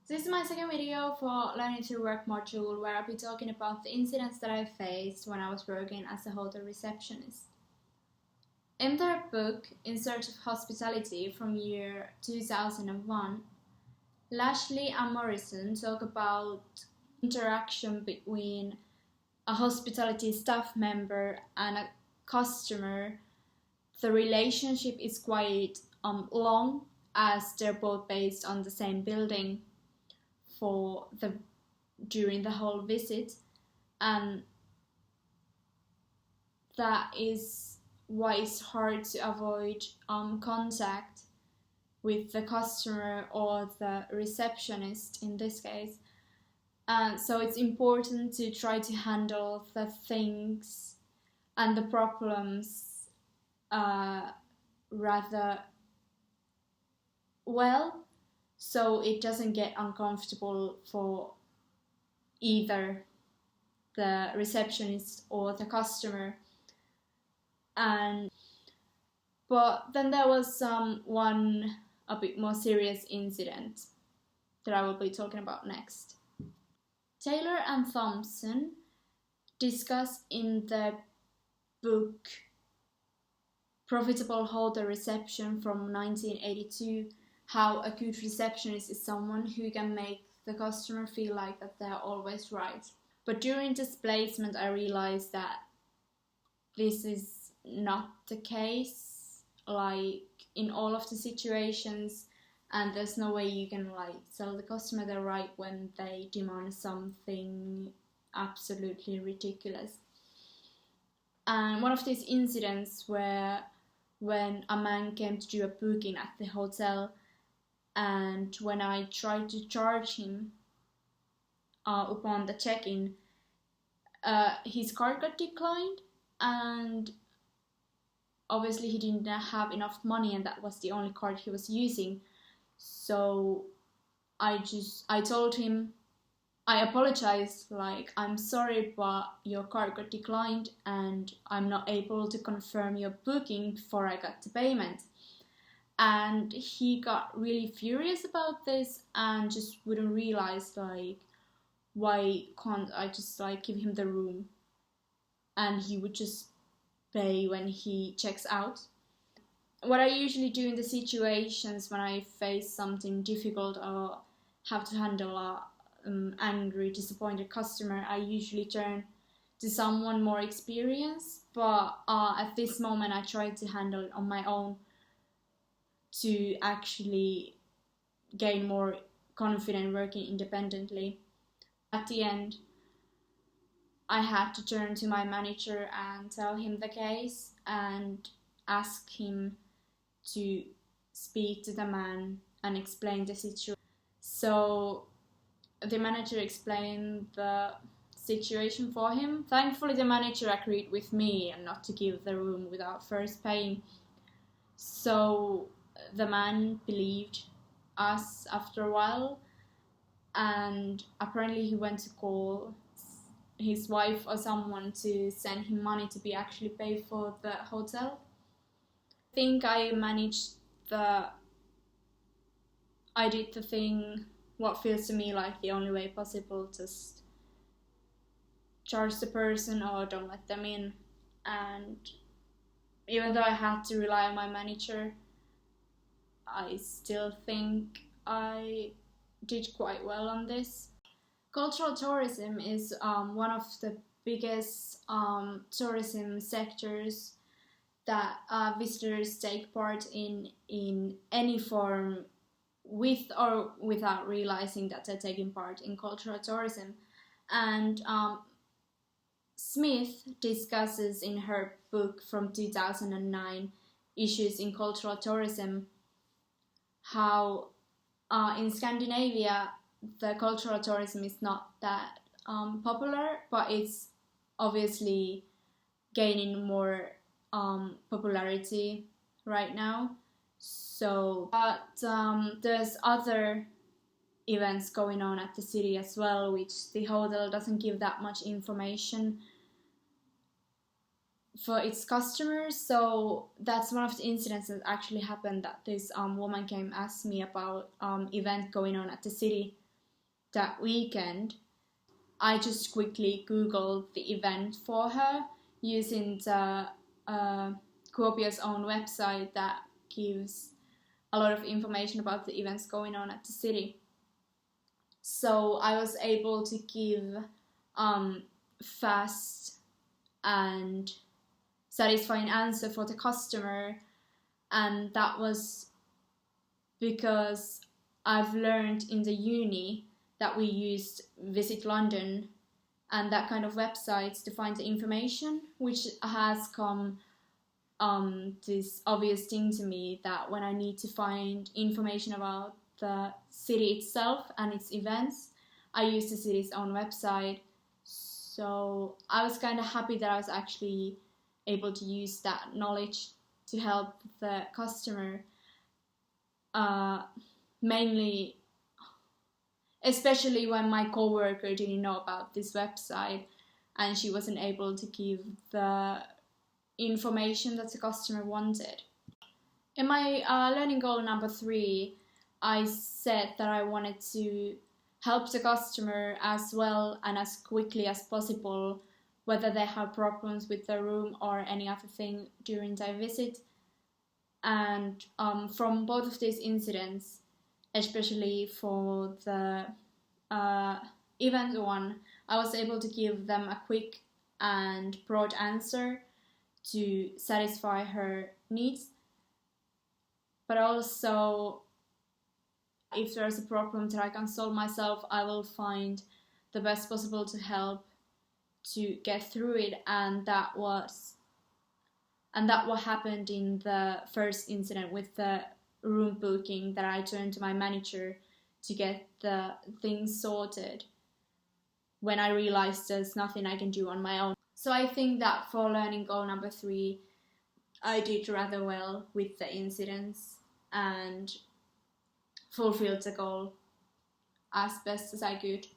This is my second video for Learning to Work module where I'll be talking about the incidents that I faced when I was working as a hotel receptionist. In their book, In Search of Hospitality from year 2001, Lashley and Morrison talk about interaction between a hospitality staff member and a customer. The relationship is quite long as they're both based on the same building during the whole visit, and that is why it's hard to avoid contact with the customer or the receptionist in this case. And so it's important to try to handle the things and the problems rather well, so it doesn't get uncomfortable for either the receptionist or the customer. But then there was one a bit more serious incident that I will be talking about next. Taylor and Thompson discuss in the book Profitable Hotel Reception from 1982 how a good receptionist is someone who can make the customer feel like that they're always right. But during this placement I realized that this is not the case, like in all of the situations, and there's no way you can tell the customer they're right when they demand something absolutely ridiculous. And one of these incidents were when a man came to do a booking at the hotel, and when I tried to charge him upon the check-in, his card got declined, and obviously he didn't have enough money and that was the only card he was using. So I told him, I apologized, I'm sorry, but your card got declined and I'm not able to confirm your booking before I got the payment. And he got really furious about this and just wouldn't realize why can't I just give him the room, and he would just pay when he checks out. What I usually do in the situations when I face something difficult or have to handle a angry, disappointed customer, I usually turn to someone more experienced, but at this moment I try to handle it on my own to actually gain more confidence working independently. At the end, I had to turn to my manager and tell him the case and ask him to speak to the man and explain the situation. So the manager explained the situation for him. Thankfully, the manager agreed with me and not to give the room without first paying. So the man believed us after a while, and apparently he went to call his wife or someone to send him money to be actually paid for the hotel. I think I did the thing what feels to me like the only way possible, just charge the person or don't let them in. And even though I had to rely on my manager, I still think I did quite well on this. Cultural tourism is one of the biggest tourism sectors that visitors take part in any form, with or without realizing that they're taking part in cultural tourism. And Smith discusses in her book from 2009, Issues in Cultural Tourism, how in Scandinavia the cultural tourism is not that popular, but it's obviously gaining more popularity right now. So, but there's other events going on at the city as well, which the hotel doesn't give that much information for its customers. So that's one of the incidents that actually happened, that this woman came ask me about event going on at the city, that weekend, I just quickly Googled the event for her using the Kuopio's own website that gives a lot of information about the events going on at the city. So I was able to give fast and satisfying answer for the customer, and that was because I've learned in the uni that we used Visit London and that kind of websites to find the information, which has come this obvious thing to me that when I need to find information about the city itself and its events, I use the city's own website. So I was kind of happy that I was actually able to use that knowledge to help the customer, mainly, especially when my coworker didn't know about this website and she wasn't able to give the information that the customer wanted. In my learning goal number 3, I said that I wanted to help the customer as well and as quickly as possible, whether they have problems with their room or any other thing during their visit. And from both of these incidents, especially for the event one, I was able to give them a quick and broad answer to satisfy her needs. But also, if there's a problem that I can solve myself, I will find the best possible to help to get through it. And that what happened in the first incident with the room booking, that I turned to my manager to get the things sorted when I realized there's nothing I can do on my own. So I think that for learning goal number 3, I did rather well with the incidents and fulfilled the goal as best as I could.